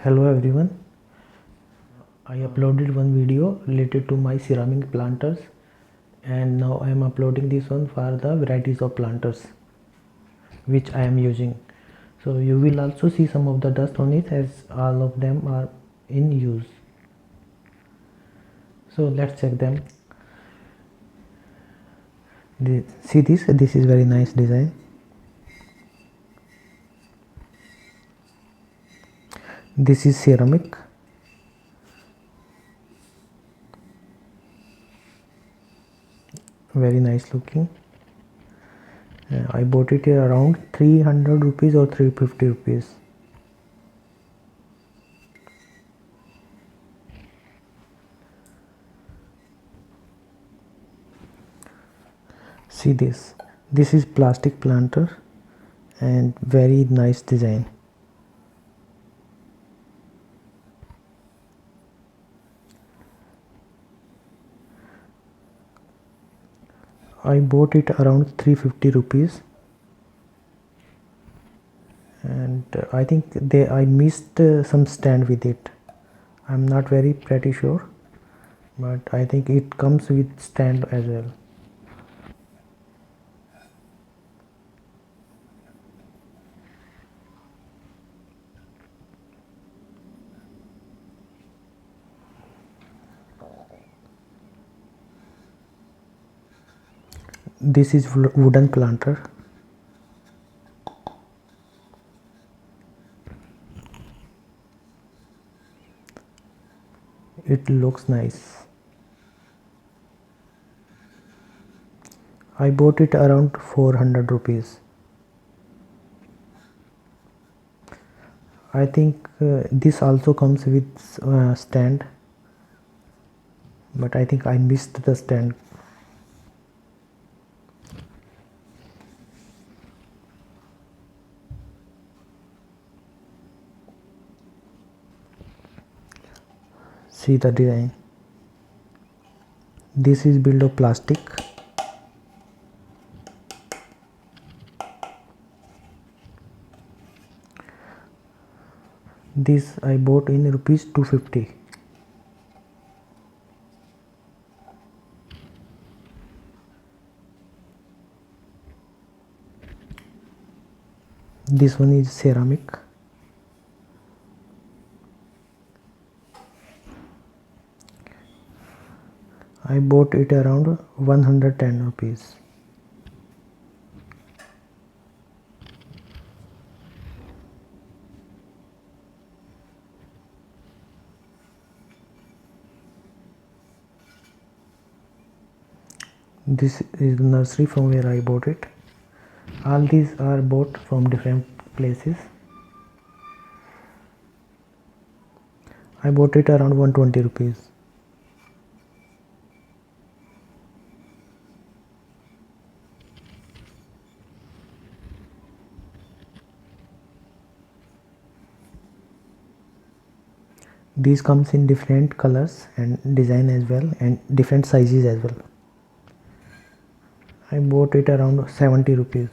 Hello everyone, I uploaded one video related to my ceramic planters and now I am uploading this one for the varieties of planters which I am using. So you will also see some of the dust on it as all of them are in use. So let's check them. See this is very nice design. This is ceramic. Very nice looking. I bought it around 300 rupees or 350 rupees. See this is plastic planter and very nice design. I bought it around 350 rupees and I think I missed some stand with it. I'm not very pretty sure, but I think it comes with stand as well. This is wooden planter. It looks nice. I bought it around 400 rupees. I think this also comes with stand, but I think I missed the stand. See the design. This is built of plastic. This I bought in rupees 250. This one is ceramic. I bought it around 110 rupees. This is the nursery from where I bought it. All these are bought from different places. I bought it around 120 rupees. These comes in different colors and design as well and different sizes as well. I bought it around 70 rupees.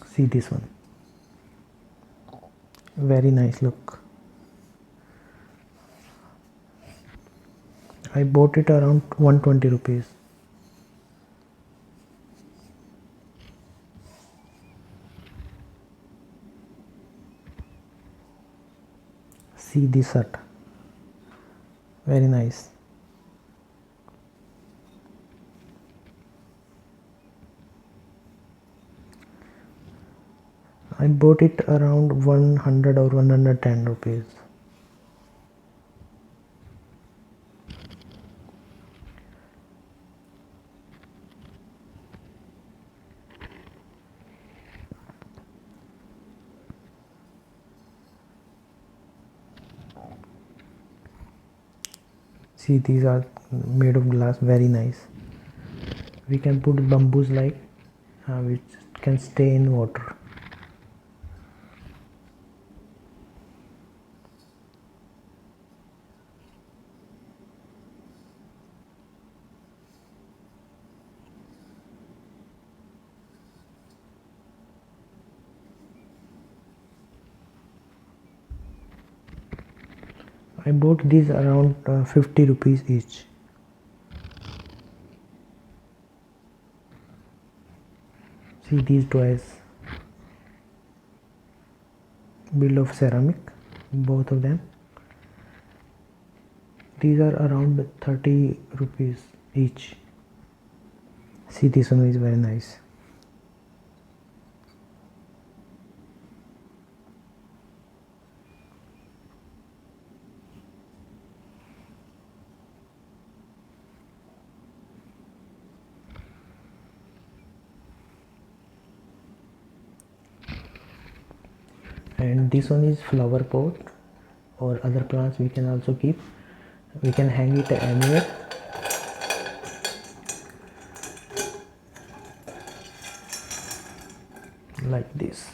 See this one. Very nice look. I bought it around 120 rupees. See this hut. Very nice. I bought it around 100 or 110 rupees. See these are made of glass, very nice. We can put bamboos like which can stay in water. I bought these around 50 rupees each. See these toys, build of ceramic, both of them. These are around 30 rupees each. See, this one is very nice. And this one is flower pot, or other plants we can also keep. We can hang it anywhere. Like this.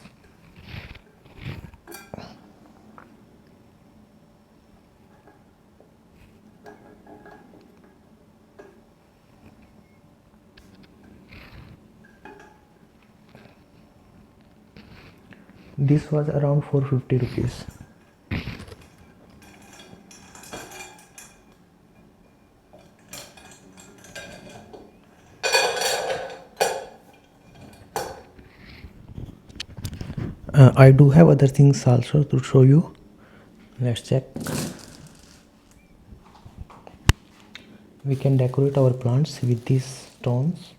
This was around 450 rupees. I do have other things also to show you. Let's check. We can decorate our plants with these stones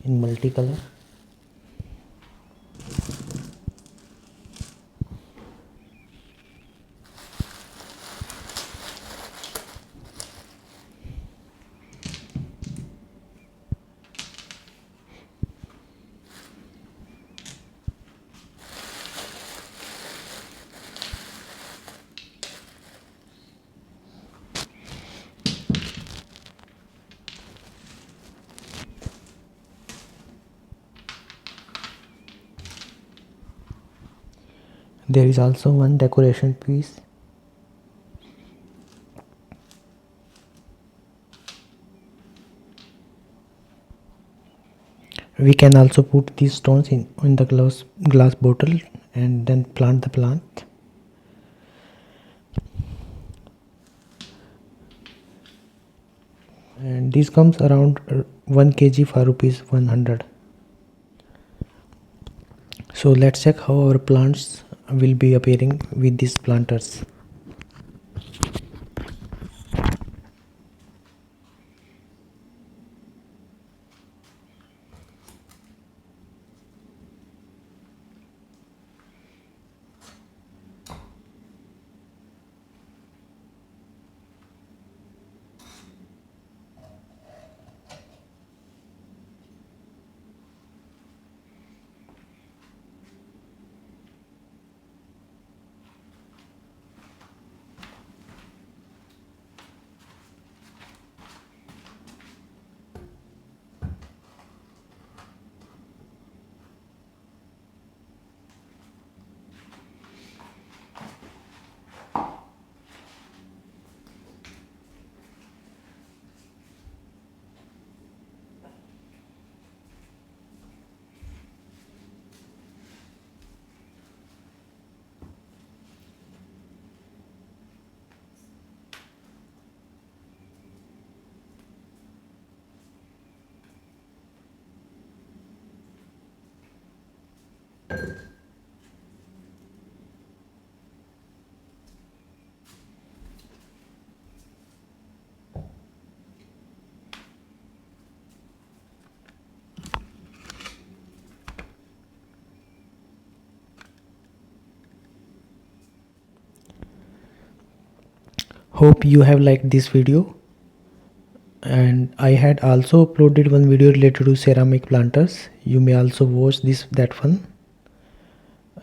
in multicolor. There is also one decoration piece. We can also put these stones in the glass bottle and then plant the plant. And this comes around 1 kg for rupees 100. So let's check how our plants will be appearing with these planters. Hope you have liked this video, and I had also uploaded one video related to ceramic planters. You may also watch that one.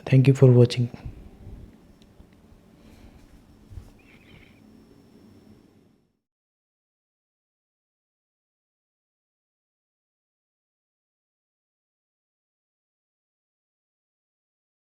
Thank you for watching.